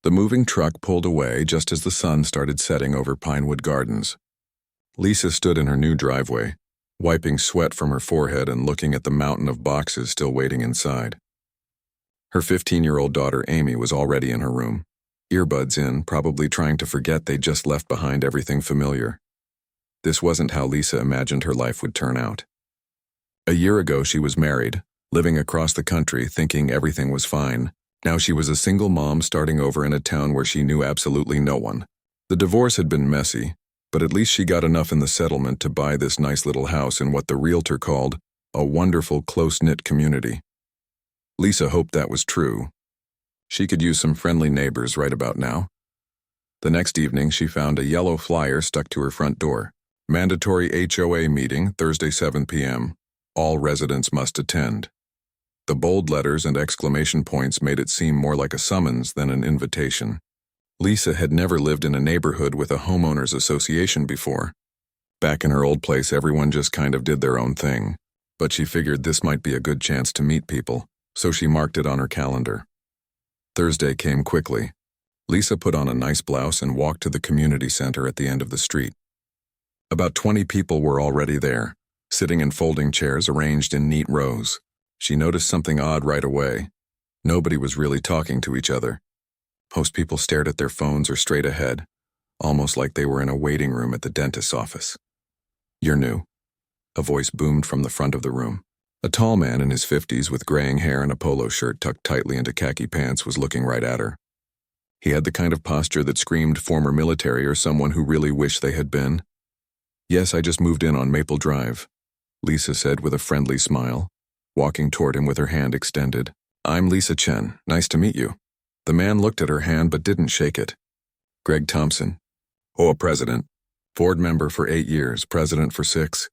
The moving truck pulled away just as the sun started setting over Pinewood Gardens. Lisa stood in her new driveway, wiping sweat from her forehead and looking at the mountain of boxes still waiting inside. Her 15-year-old daughter Amy was already in her room, earbuds in, probably trying to forget they'd just left behind everything familiar. This wasn't how Lisa imagined her life would turn out. A year ago she was married, living across the country thinking everything was fine. Now she was a single mom starting over in a town where she knew absolutely no one. The divorce had been messy, but at least she got enough in the settlement to buy this nice little house in what the realtor called a wonderful close-knit community. Lisa hoped that was true. She could use some friendly neighbors right about now. The next evening she found a yellow flyer stuck to her front door. Mandatory HOA meeting, Thursday 7 p.m. All residents must attend. The bold letters and exclamation points made it seem more like a summons than an invitation. Lisa had never lived in a neighborhood with a homeowners association before. Back in her old place, everyone just kind of did their own thing. But she figured this might be a good chance to meet people, so she marked it on her calendar. Thursday came quickly. Lisa put on a nice blouse and walked to the community center at the end of the street. About 20 people were already there, sitting in folding chairs arranged in neat rows. She noticed something odd right away. Nobody was really talking to each other. Most people stared at their phones or straight ahead, almost like they were in a waiting room at the dentist's office. "You're new," a voice boomed from the front of the room. A tall man in his 50s with graying hair and a polo shirt tucked tightly into khaki pants was looking right at her. He had the kind of posture that screamed former military or someone who really wished they had been. "Yes, I just moved in on Maple Drive," Lisa said with a friendly smile, walking toward him with her hand extended. "I'm Lisa Chen. Nice to meet you." The man looked at her hand but didn't shake it. "Greg Thompson, HOA president, board member for 8 years, president for 6.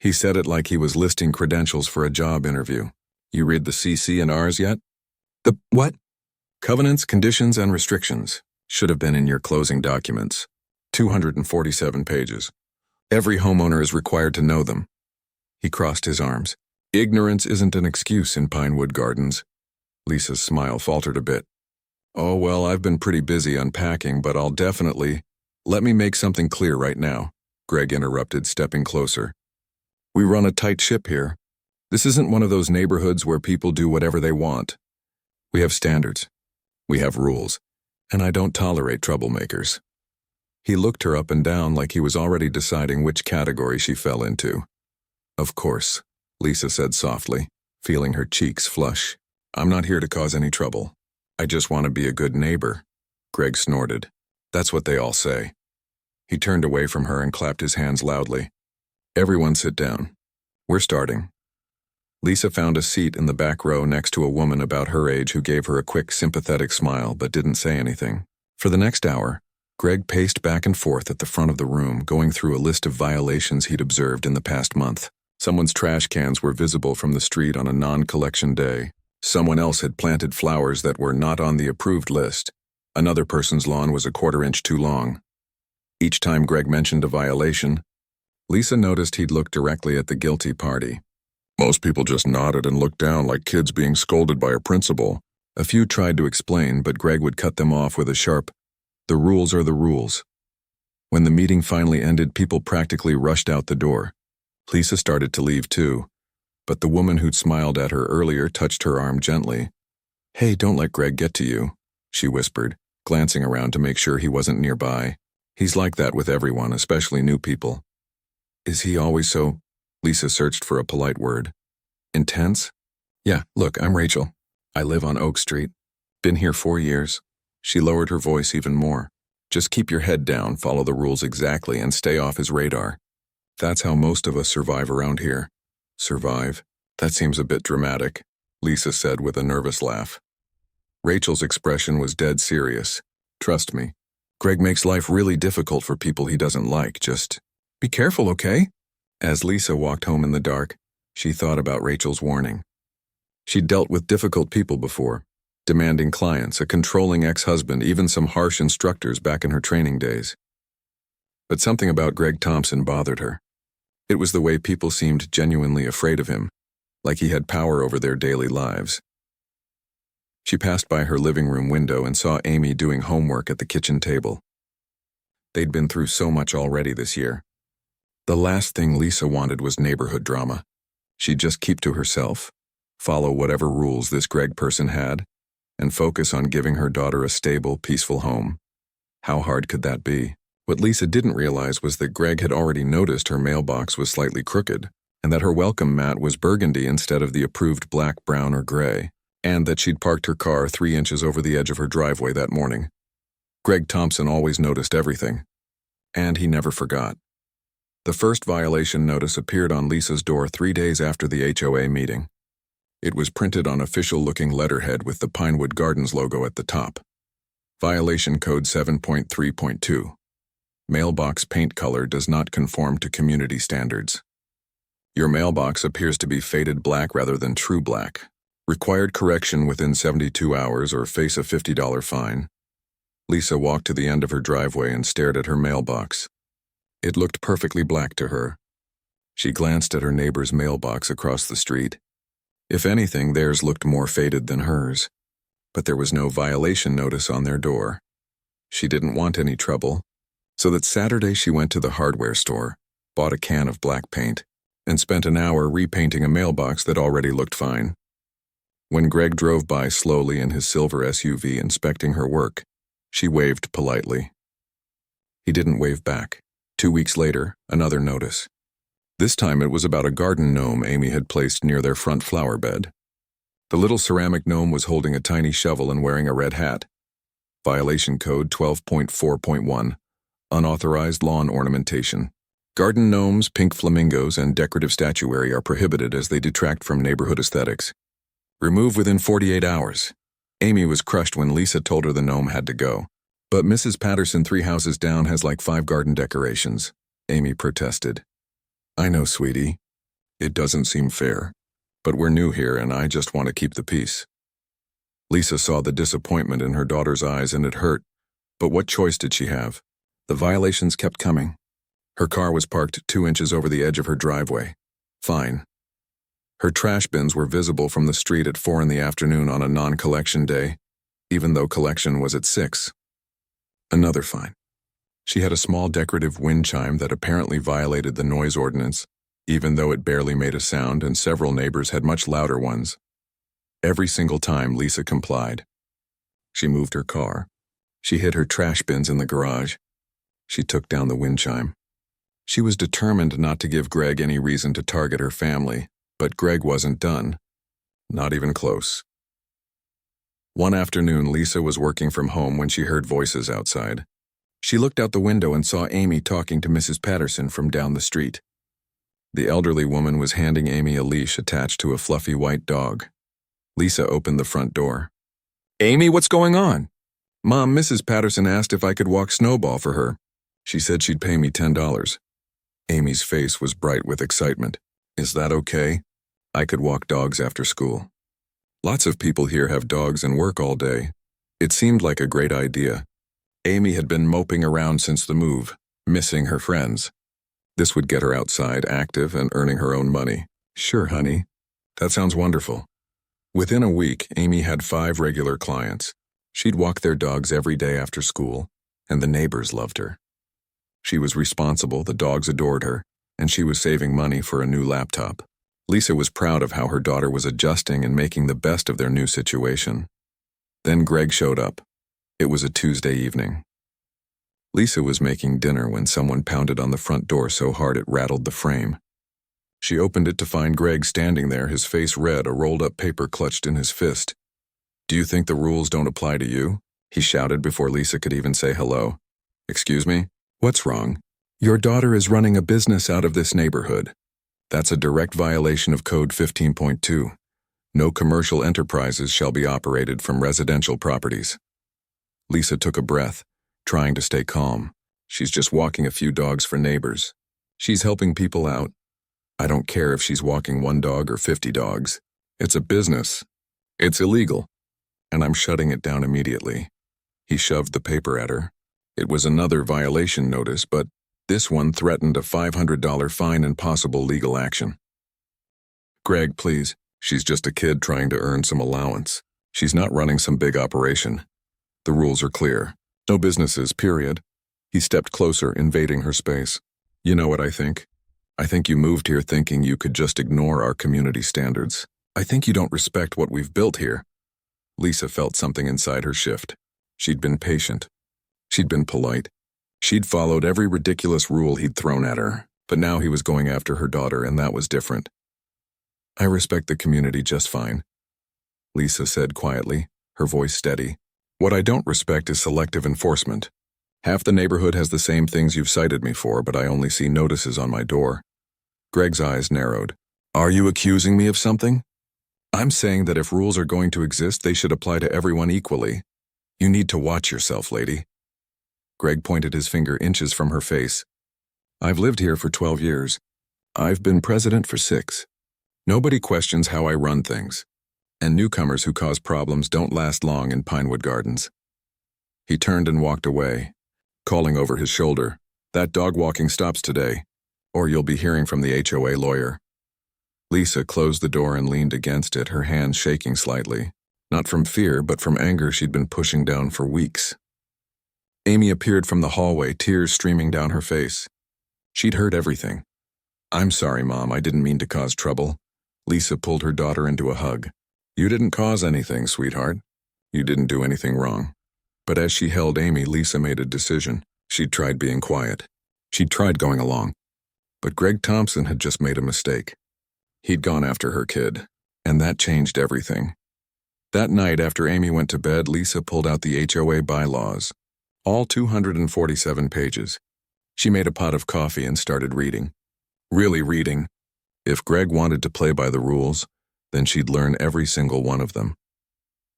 He said it like he was listing credentials for a job interview. "You read the CC and Rs yet?" "The what?" "Covenants, conditions, and restrictions. Should have been in your closing documents. 247 pages. Every homeowner is required to know them." He crossed his arms. "Ignorance isn't an excuse in Pinewood Gardens." Lisa's smile faltered a bit. "Oh, well, I've been pretty busy unpacking, but I'll definitely—" "Let me make something clear right now," Greg interrupted, stepping closer. "We run a tight ship here. This isn't one of those neighborhoods where people do whatever they want. We have standards. We have rules. And I don't tolerate troublemakers." He looked her up and down like he was already deciding which category she fell into. "Of course," Lisa said softly, feeling her cheeks flush. "I'm not here to cause any trouble. I just want to be a good neighbor." Greg snorted. "That's what they all say." He turned away from her and clapped his hands loudly. "Everyone sit down. We're starting." Lisa found a seat in the back row next to a woman about her age who gave her a quick, sympathetic smile but didn't say anything. For the next hour, Greg paced back and forth at the front of the room, going through a list of violations he'd observed in the past month. Someone's trash cans were visible from the street on a non-collection day. Someone else had planted flowers that were not on the approved list. Another person's lawn was a 1/4 inch too long. Each time Greg mentioned a violation, Lisa noticed he'd look directly at the guilty party. Most people just nodded and looked down like kids being scolded by a principal. A few tried to explain, but Greg would cut them off with a sharp, "The rules are the rules." When the meeting finally ended, people practically rushed out the door. Lisa started to leave too, but the woman who'd smiled at her earlier touched her arm gently. "Hey, don't let Greg get to you," she whispered, glancing around to make sure he wasn't nearby. "He's like that with everyone, especially new people." "Is he always so—" Lisa searched for a polite word. "Intense?" "Yeah, look, I'm Rachel. I live on Oak Street. Been here 4 years. She lowered her voice even more. "Just keep your head down, follow the rules exactly, and stay off his radar. That's how most of us survive around here." "Survive? That seems a bit dramatic," Lisa said with a nervous laugh. Rachel's expression was dead serious. "Trust me, Greg makes life really difficult for people he doesn't like. Just be careful, okay?" As Lisa walked home in the dark, she thought about Rachel's warning. She'd dealt with difficult people before, demanding clients, a controlling ex-husband, even some harsh instructors back in her training days. But something about Greg Thompson bothered her. It was the way people seemed genuinely afraid of him, like he had power over their daily lives. She passed by her living room window and saw Amy doing homework at the kitchen table. They'd been through so much already this year. The last thing Lisa wanted was neighborhood drama. She'd just keep to herself, follow whatever rules this Greg person had, and focus on giving her daughter a stable, peaceful home. How hard could that be? What Lisa didn't realize was that Greg had already noticed her mailbox was slightly crooked, and that her welcome mat was burgundy instead of the approved black, brown, or gray, and that she'd parked her car 3 inches over the edge of her driveway that morning. Greg Thompson always noticed everything, and he never forgot. The first violation notice appeared on Lisa's door 3 days after the HOA meeting. It was printed on official-looking letterhead with the Pinewood Gardens logo at the top. Violation Code 7.3.2. Mailbox paint color does not conform to community standards. Your mailbox appears to be faded black rather than true black. Required correction within 72 hours or face a $50 fine. Lisa walked to the end of her driveway and stared at her mailbox. It looked perfectly black to her. She glanced at her neighbor's mailbox across the street. If anything, theirs looked more faded than hers. But there was no violation notice on their door. She didn't want any trouble, so that Saturday she went to the hardware store, bought a can of black paint, and spent an hour repainting a mailbox that already looked fine. When Greg drove by slowly in his silver SUV inspecting her work, she waved politely. He didn't wave back. 2 weeks later, another notice. This time it was about a garden gnome Amy had placed near their front flower bed. The little ceramic gnome was holding a tiny shovel and wearing a red hat. Violation Code 12.4.1. Unauthorized lawn ornamentation. Garden gnomes, pink flamingos, and decorative statuary are prohibited as they detract from neighborhood aesthetics. Remove within 48 hours. Amy was crushed when Lisa told her the gnome had to go. But Mrs. Patterson 3 houses down has like 5 garden decorations, Amy protested. I know, sweetie. It doesn't seem fair. But we're new here and I just want to keep the peace. Lisa saw the disappointment in her daughter's eyes and it hurt. But what choice did she have? The violations kept coming. Her car was parked 2 inches over the edge of her driveway. Fine. Her trash bins were visible from the street at 4 in the afternoon on a non-collection day, even though collection was at 6. Another fine. She had a small decorative wind chime that apparently violated the noise ordinance, even though it barely made a sound and several neighbors had much louder ones. Every single time Lisa complied. She moved her car. She hid her trash bins in the garage. She took down the wind chime. She was determined not to give Greg any reason to target her family, but Greg wasn't done. Not even close. One afternoon, Lisa was working from home when she heard voices outside. She looked out the window and saw Amy talking to Mrs. Patterson from down the street. The elderly woman was handing Amy a leash attached to a fluffy white dog. Lisa opened the front door. Amy, what's going on? Mom, Mrs. Patterson asked if I could walk Snowball for her. She said she'd pay me $10. Amy's face was bright with excitement. Is that okay? I could walk dogs after school. Lots of people here have dogs and work all day. It seemed like a great idea. Amy had been moping around since the move, missing her friends. This would get her outside, active, and earning her own money. Sure, honey. That sounds wonderful. Within a week, Amy had 5 regular clients. She'd walk their dogs every day after school, and the neighbors loved her. She was responsible, the dogs adored her, and she was saving money for a new laptop. Lisa was proud of how her daughter was adjusting and making the best of their new situation. Then Greg showed up. It was a Tuesday evening. Lisa was making dinner when someone pounded on the front door so hard it rattled the frame. She opened it to find Greg standing there, his face red, a rolled-up paper clutched in his fist. Do you think the rules don't apply to you? He shouted before Lisa could even say hello. Excuse me? What's wrong? Your daughter is running a business out of this neighborhood. That's a direct violation of Code 15.2. No commercial enterprises shall be operated from residential properties. Lisa took a breath, trying to stay calm. She's just walking a few dogs for neighbors. She's helping people out. I don't care if she's walking 1 dog or 50 dogs. It's a business. It's illegal. And I'm shutting it down immediately. He shoved the paper at her. It was another violation notice, but this one threatened a $500 fine and possible legal action. Greg, please. She's just a kid trying to earn some allowance. She's not running some big operation. The rules are clear. No businesses, period. He stepped closer, invading her space. You know what I think? I think you moved here thinking you could just ignore our community standards. I think you don't respect what we've built here. Lisa felt something inside her shift. She'd been patient. She'd been polite. She'd followed every ridiculous rule he'd thrown at her, but now he was going after her daughter, and that was different. I respect the community just fine, Lisa said quietly, her voice steady. What I don't respect is selective enforcement. Half the neighborhood has the same things you've cited me for, but I only see notices on my door. Greg's eyes narrowed. Are you accusing me of something? I'm saying that if rules are going to exist, they should apply to everyone equally. You need to watch yourself, lady. Greg pointed his finger inches from her face. I've lived here for 12 years. I've been president for 6. Nobody questions how I run things. And newcomers who cause problems don't last long in Pinewood Gardens. He turned and walked away, calling over his shoulder, That dog walking stops today, or you'll be hearing from the HOA lawyer. Lisa closed the door and leaned against it, her hands shaking slightly. Not from fear, but from anger she'd been pushing down for weeks. Amy appeared from the hallway, tears streaming down her face. She'd heard everything. I'm sorry, Mom, I didn't mean to cause trouble. Lisa pulled her daughter into a hug. You didn't cause anything, sweetheart. You didn't do anything wrong. But as she held Amy, Lisa made a decision. She'd tried being quiet. She'd tried going along. But Greg Thompson had just made a mistake. He'd gone after her kid, and that changed everything. That night, after Amy went to bed, Lisa pulled out the HOA bylaws, all 247 pages. She made a pot of coffee and started reading. Really reading. If Greg wanted to play by the rules, then she'd learn every single one of them.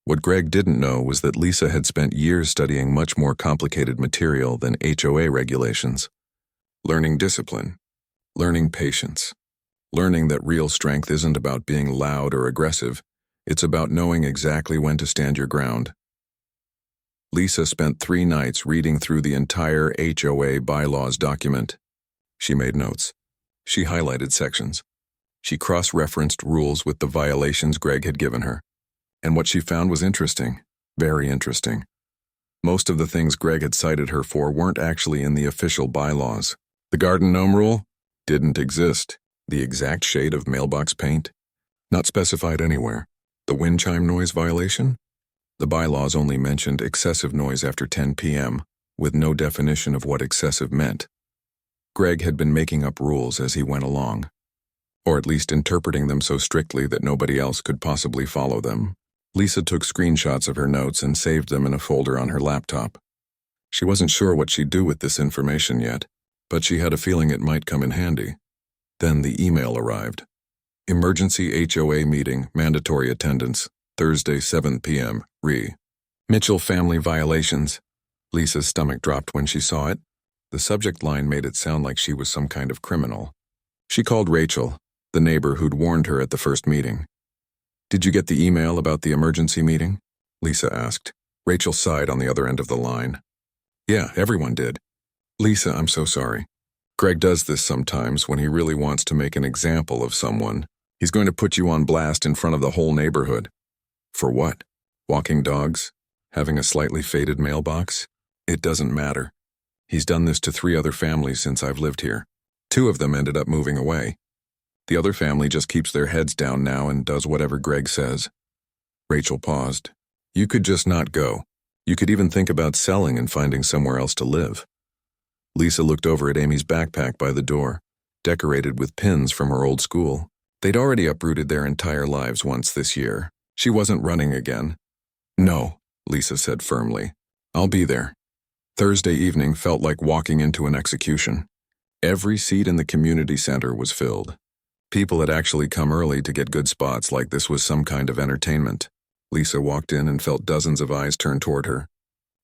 What Greg didn't know was that Lisa had spent years studying much more complicated material than HOA regulations. Learning discipline, learning patience, learning that real strength isn't about being loud or aggressive, it's about knowing exactly when to stand your ground. Lisa spent 3 nights reading through the entire HOA bylaws document. She made notes. She highlighted sections. She cross-referenced rules with the violations Greg had given her. And what she found was interesting, very interesting. Most of the things Greg had cited her for weren't actually in the official bylaws. The garden gnome rule didn't exist. The exact shade of mailbox paint, not specified anywhere. The wind chime noise violation? The bylaws only mentioned excessive noise after 10 p.m., with no definition of what excessive meant. Greg had been making up rules as he went along, or at least interpreting them so strictly that nobody else could possibly follow them. Lisa took screenshots of her notes and saved them in a folder on her laptop. She wasn't sure what she'd do with this information yet, but she had a feeling it might come in handy. Then the email arrived. Emergency HOA meeting, mandatory attendance, Thursday 7 p.m., re. Mitchell family violations. Lisa's stomach dropped when she saw it. The subject line made it sound like she was some kind of criminal. She called Rachel, the neighbor who'd warned her at the first meeting. Did you get the email about the emergency meeting? Lisa asked. Rachel sighed on the other end of the line. Yeah, everyone did. Lisa, I'm so sorry. Greg does this sometimes when he really wants to make an example of someone. He's going to put you on blast in front of the whole neighborhood. For what? Walking dogs? Having a slightly faded mailbox? It doesn't matter. He's done this to 3 other families since I've lived here. 2 of them ended up moving away. The other family just keeps their heads down now and does whatever Greg says. Rachel paused. You could just not go. You could even think about selling and finding somewhere else to live. Lisa looked over at Amy's backpack by the door, decorated with pins from her old school. They'd already uprooted their entire lives once this year. She wasn't running again. No, Lisa said firmly. I'll be there. Thursday evening felt like walking into an execution. Every seat in the community center was filled. People had actually come early to get good spots, like this was some kind of entertainment. Lisa walked in and felt dozens of eyes turn toward her.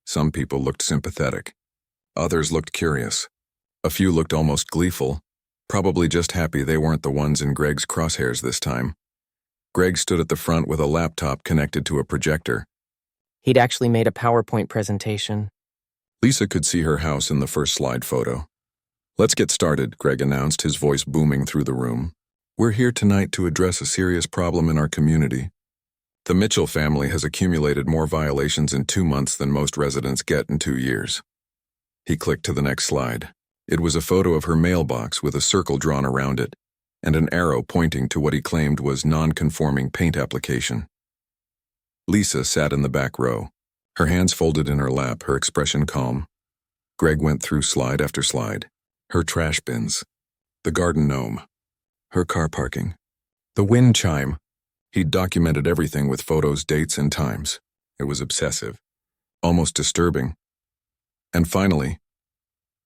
Some people looked sympathetic. Others looked curious. A few looked almost gleeful, probably just happy they weren't the ones in Greg's crosshairs this time. Greg stood at the front with a laptop connected to a projector. He'd actually made a PowerPoint presentation. Lisa could see her house in the first slide photo. Let's get started, Greg announced, his voice booming through the room. We're here tonight to address a serious problem in our community. The Mitchell family has accumulated more violations in 2 months than most residents get in 2 years. He clicked to the next slide. It was a photo of her mailbox with a circle drawn around it, and an arrow pointing to what he claimed was non-conforming paint application. Lisa sat in the back row, her hands folded in her lap, her expression calm. Greg went through slide after slide. Her trash bins, the garden gnome, her car parking, the wind chime. He'd documented everything with photos, dates, and times. It was obsessive, almost disturbing. And finally,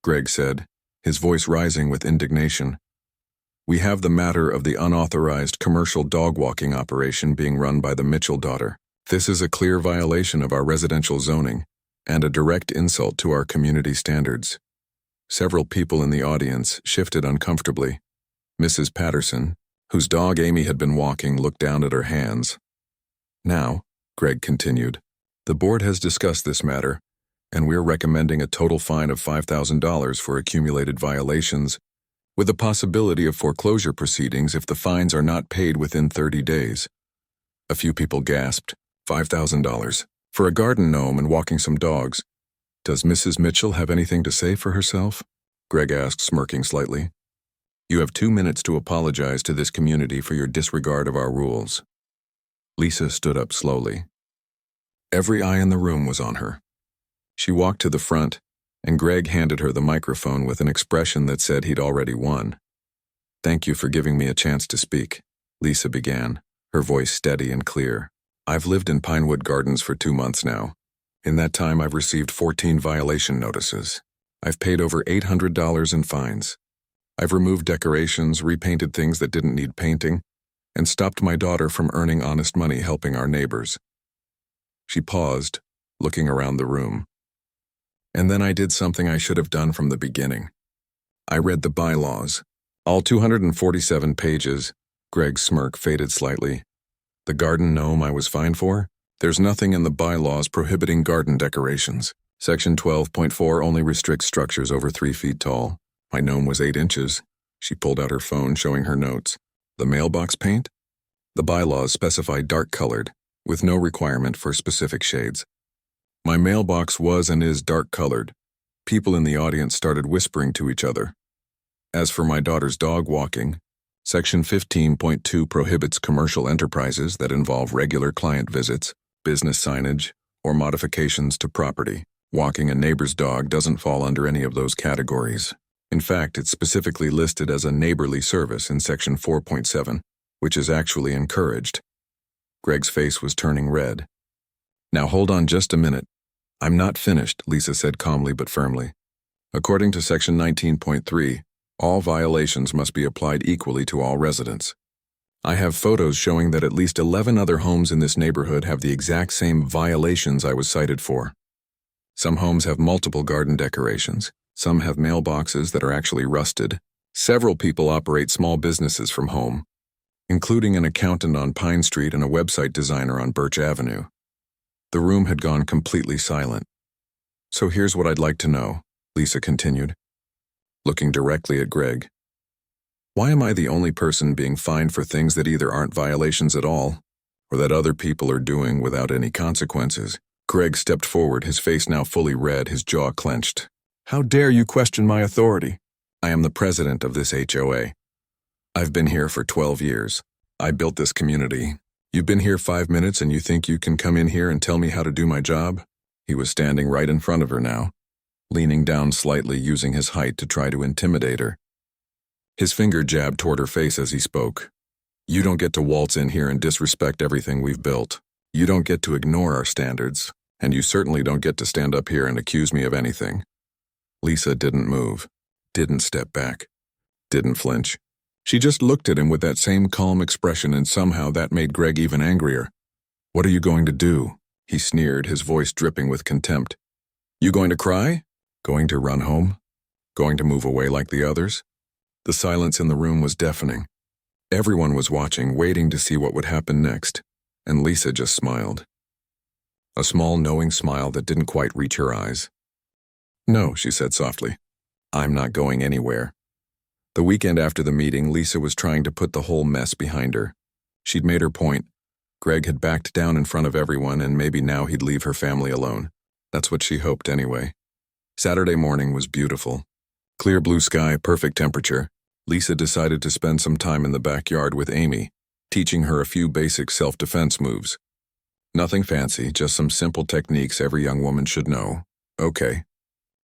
Greg said, his voice rising with indignation, "We have the matter of the unauthorized commercial dog walking operation being run by the Mitchell daughter. This is a clear violation of our residential zoning and a direct insult to our community standards." Several people in the audience shifted uncomfortably. Mrs. Patterson, whose dog Amy had been walking, looked down at her hands. "Now," Greg continued, "the board has discussed this matter, and we're recommending a total fine of $5,000 for accumulated violations, with the possibility of foreclosure proceedings if the fines are not paid within 30 days. A few people gasped. $5,000 for a garden gnome and walking some dogs. Does Mrs. Mitchell have anything to say for herself? Greg asked, smirking slightly. You have 2 minutes to apologize to this community for your disregard of our rules. Lisa stood up slowly. Every eye in the room was on her. She walked to the front, and Greg handed her the microphone with an expression that said he'd already won. Thank you for giving me a chance to speak, Lisa began, her voice steady and clear. I've lived in Pinewood Gardens for 2 months now. In that time, I've received 14 violation notices. I've paid over $800 in fines. I've removed decorations, repainted things that didn't need painting, and stopped my daughter from earning honest money helping our neighbors. She paused, looking around the room. And then I did something I should have done from the beginning. I read the bylaws. All 247 pages. Greg's smirk faded slightly. The garden gnome I was fined for? There's nothing in the bylaws prohibiting garden decorations. Section 12.4 only restricts structures over 3 feet tall. My gnome was 8 inches. She pulled out her phone, showing her notes. The mailbox paint? The bylaws specify dark-colored, with no requirement for specific shades. My mailbox was and is dark-colored. People in the audience started whispering to each other. As for my daughter's dog walking, Section 15.2 prohibits commercial enterprises that involve regular client visits, business signage, or modifications to property. Walking a neighbor's dog doesn't fall under any of those categories. In fact, it's specifically listed as a neighborly service in Section 4.7, which is actually encouraged. Greg's face was turning red. Now hold on just a minute. I'm not finished, Lisa said calmly but firmly. According to Section 19.3, all violations must be applied equally to all residents. I have photos showing that at least 11 other homes in this neighborhood have the exact same violations I was cited for. Some homes have multiple garden decorations. Some have mailboxes that are actually rusted. Several people operate small businesses from home, including an accountant on Pine Street and a website designer on Birch Avenue. The room had gone completely silent. So here's what I'd like to know, Lisa continued, looking directly at Greg. Why am I the only person being fined for things that either aren't violations at all, or that other people are doing without any consequences? Greg stepped forward, his face now fully red, his jaw clenched. How dare you question my authority? I am the president of this HOA. I've been here for 12 years. I built this community. You've been here 5 minutes and you think you can come in here and tell me how to do my job? He was standing right in front of her now, leaning down slightly, using his height to try to intimidate her. His finger jabbed toward her face as he spoke. You don't get to waltz in here and disrespect everything we've built. You don't get to ignore our standards, and you certainly don't get to stand up here and accuse me of anything. Lisa didn't move, didn't step back, didn't flinch. She just looked at him with that same calm expression, and somehow that made Greg even angrier. What are you going to do? He sneered, his voice dripping with contempt. You going to cry? Going to run home? Going to move away like the others? The silence in the room was deafening. Everyone was watching, waiting to see what would happen next, and Lisa just smiled. A small, knowing smile that didn't quite reach her eyes. No, she said softly. I'm not going anywhere. The weekend after the meeting, Lisa was trying to put the whole mess behind her. She'd made her point. Greg had backed down in front of everyone, and maybe now he'd leave her family alone. That's what she hoped anyway. Saturday morning was beautiful. Clear blue sky, perfect temperature. Lisa decided to spend some time in the backyard with Amy, teaching her a few basic self-defense moves. Nothing fancy, just some simple techniques every young woman should know. Okay.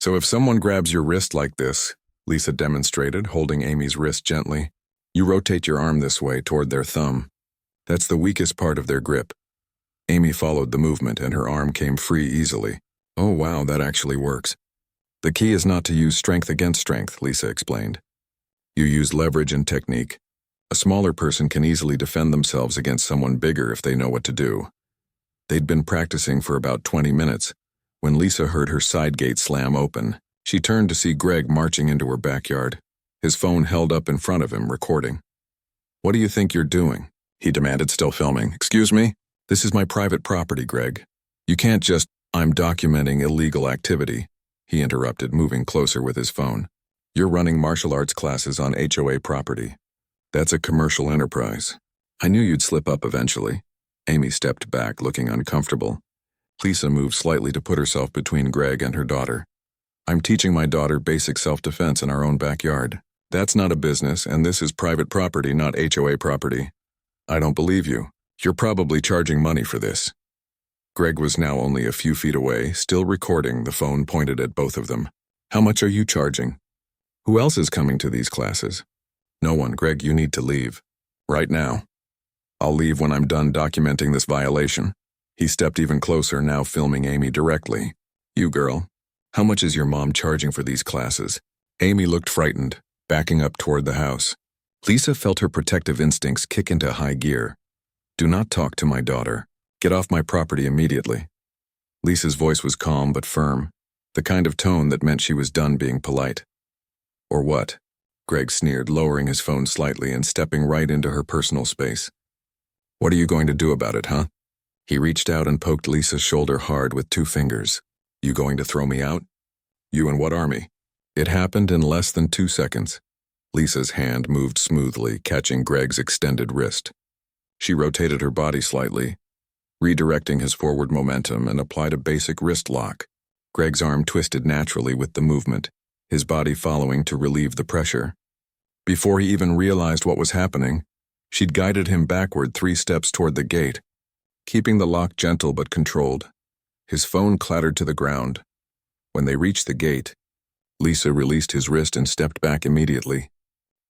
So if someone grabs your wrist like this, Lisa demonstrated, holding Amy's wrist gently, you rotate your arm this way toward their thumb. That's the weakest part of their grip. Amy followed the movement and her arm came free easily. Oh wow, that actually works. The key is not to use strength against strength, Lisa explained. You use leverage and technique. A smaller person can easily defend themselves against someone bigger if they know what to do. They'd been practicing for about 20 minutes when Lisa heard her side gate slam open. She turned to see Greg marching into her backyard, his phone held up in front of him, recording. What do you think you're doing? He demanded, still filming. Excuse me? This is my private property, Greg. You can't just, I'm documenting illegal activity, he interrupted, moving closer with his phone. You're running martial arts classes on HOA property. That's a commercial enterprise. I knew you'd slip up eventually. Amy stepped back, looking uncomfortable. Lisa moved slightly to put herself between Greg and her daughter. I'm teaching my daughter basic self-defense in our own backyard. That's not a business, and this is private property, not HOA property. I don't believe you. You're probably charging money for this. Greg was now only a few feet away, still recording, the phone pointed at both of them. How much are you charging? Who else is coming to these classes? No one. Greg, you need to leave. Right now. I'll leave when I'm done documenting this violation. He stepped even closer, now filming Amy directly. You girl, how much is your mom charging for these classes? Amy looked frightened, backing up toward the house. Lisa felt her protective instincts kick into high gear. Do not talk to my daughter. Get off my property immediately. Lisa's voice was calm but firm, the kind of tone that meant she was done being polite. Or what? Greg sneered, lowering his phone slightly and stepping right into her personal space. What are you going to do about it, huh? He reached out and poked Lisa's shoulder hard with 2 fingers. You going to throw me out? You and what army? It happened in less than 2 seconds. Lisa's hand moved smoothly, catching Greg's extended wrist. She rotated her body slightly, redirecting his forward momentum, and applied a basic wrist lock. Greg's arm twisted naturally with the movement, his body following to relieve the pressure. Before he even realized what was happening, she'd guided him backward 3 steps toward the gate, keeping the lock gentle but controlled. His phone clattered to the ground. When they reached the gate, Lisa released his wrist and stepped back immediately,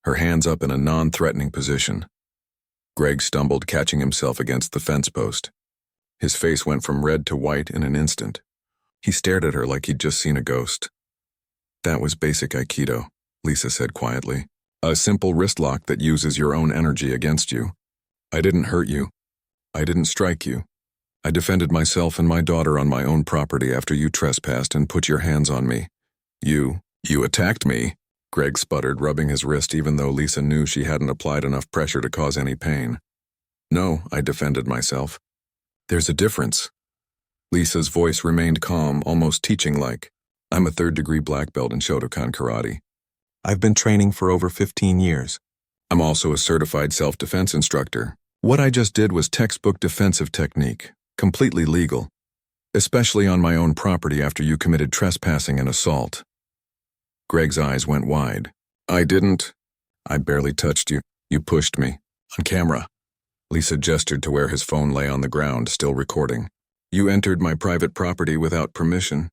her hands up in a non-threatening position. Greg stumbled, catching himself against the fence post. His face went from red to white in an instant. He stared at her like he'd just seen a ghost. That was basic Aikido, Lisa said quietly. A simple wrist lock that uses your own energy against you. I didn't hurt you. I didn't strike you. I defended myself and my daughter on my own property after you trespassed and put your hands on me. You attacked me, Greg sputtered, rubbing his wrist even though Lisa knew she hadn't applied enough pressure to cause any pain. No, I defended myself. There's a difference. Lisa's voice remained calm, almost teaching-like. I'm a 3rd-degree black belt in Shotokan karate. I've been training for over 15 years. I'm also a certified self-defense instructor. What I just did was textbook defensive technique, completely legal, especially on my own property after you committed trespassing and assault. Greg's eyes went wide. I didn't. I barely touched you. You pushed me. On camera. Lisa gestured to where his phone lay on the ground, still recording. You entered my private property without permission.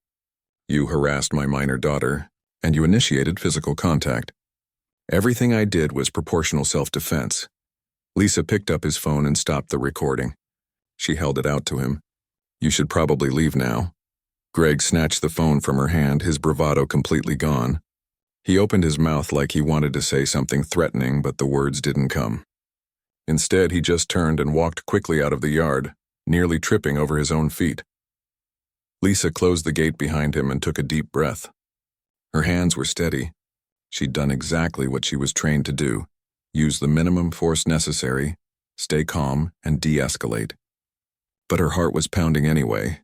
You harassed my minor daughter, and you initiated physical contact. Everything I did was proportional self-defense. Lisa picked up his phone and stopped the recording. She held it out to him. You should probably leave now. Greg snatched the phone from her hand, his bravado completely gone. He opened his mouth like he wanted to say something threatening, but the words didn't come. Instead, he just turned and walked quickly out of the yard, nearly tripping over his own feet. Lisa closed the gate behind him and took a deep breath. Her hands were steady. She'd done exactly what she was trained to do. Use the minimum force necessary, stay calm, and de-escalate. But her heart was pounding anyway.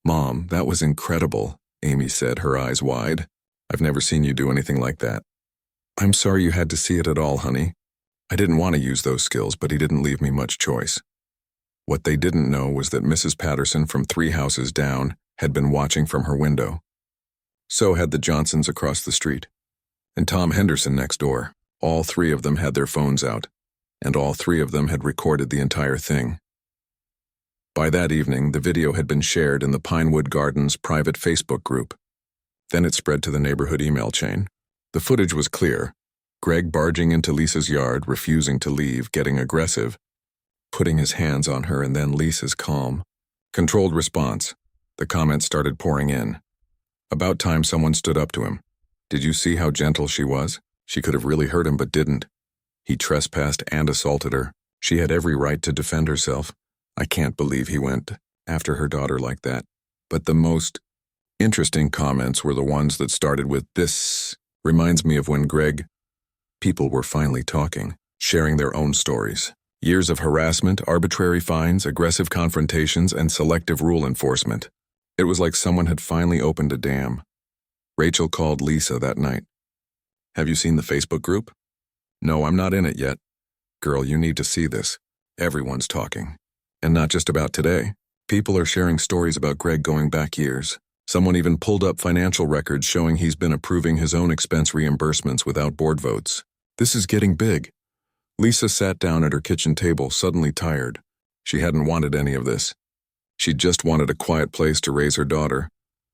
Mom, that was incredible, Amy said, her eyes wide. I've never seen you do anything like that. I'm sorry you had to see it at all, honey. I didn't want to use those skills, but he didn't leave me much choice. What they didn't know was that Mrs. Patterson from 3 houses down had been watching from her window. So had the Johnsons across the street. And Tom Henderson next door. All 3 of them had their phones out, and all 3 of them had recorded the entire thing. By that evening, the video had been shared in the Pinewood Gardens private Facebook group. Then it spread to the neighborhood email chain. The footage was clear. Greg barging into Lisa's yard, refusing to leave, getting aggressive, putting his hands on her, and then Lisa's calm, controlled response. The comments started pouring in. About time someone stood up to him. Did you see how gentle she was? She could have really hurt him but didn't. He trespassed and assaulted her. She had every right to defend herself. I can't believe he went after her daughter like that. But the most interesting comments were the ones that started with, "This reminds me of when Greg." People were finally talking, sharing their own stories. Years of harassment, arbitrary fines, aggressive confrontations, and selective rule enforcement. It was like someone had finally opened a dam. Rachel called Lisa that night. "Have you seen the Facebook group?" "No, I'm not in it yet." "Girl, you need to see this. Everyone's talking. And not just about today. People are sharing stories about Greg going back years. Someone even pulled up financial records showing he's been approving his own expense reimbursements without board votes. This is getting big." Lisa sat down at her kitchen table, suddenly tired. She hadn't wanted any of this. She just wanted a quiet place to raise her daughter.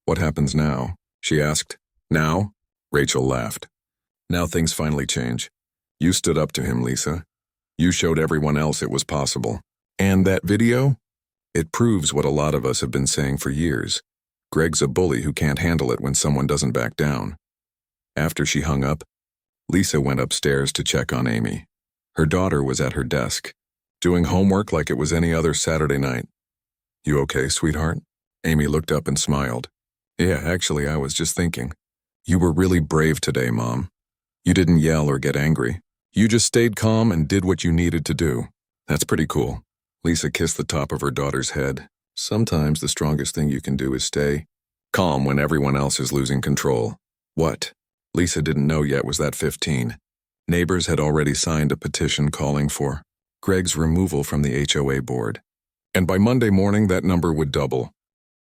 "What happens now?" she asked. "Now?" Rachel laughed. "Now things finally change. You stood up to him, Lisa. You showed everyone else it was possible. And that video? It proves what a lot of us have been saying for years. Greg's a bully who can't handle it when someone doesn't back down." After she hung up, Lisa went upstairs to check on Amy. Her daughter was at her desk, doing homework like it was any other Saturday night. "You okay, sweetheart?" Amy looked up and smiled. "Yeah, actually, I was just thinking. You were really brave today, Mom. You didn't yell or get angry. You just stayed calm and did what you needed to do. That's pretty cool." Lisa kissed the top of her daughter's head. Sometimes the strongest thing you can do is stay calm when everyone else is losing control. What Lisa didn't know yet was that 15 neighbors had already signed a petition calling for Greg's removal from the HOA board. And by Monday morning, that number would double.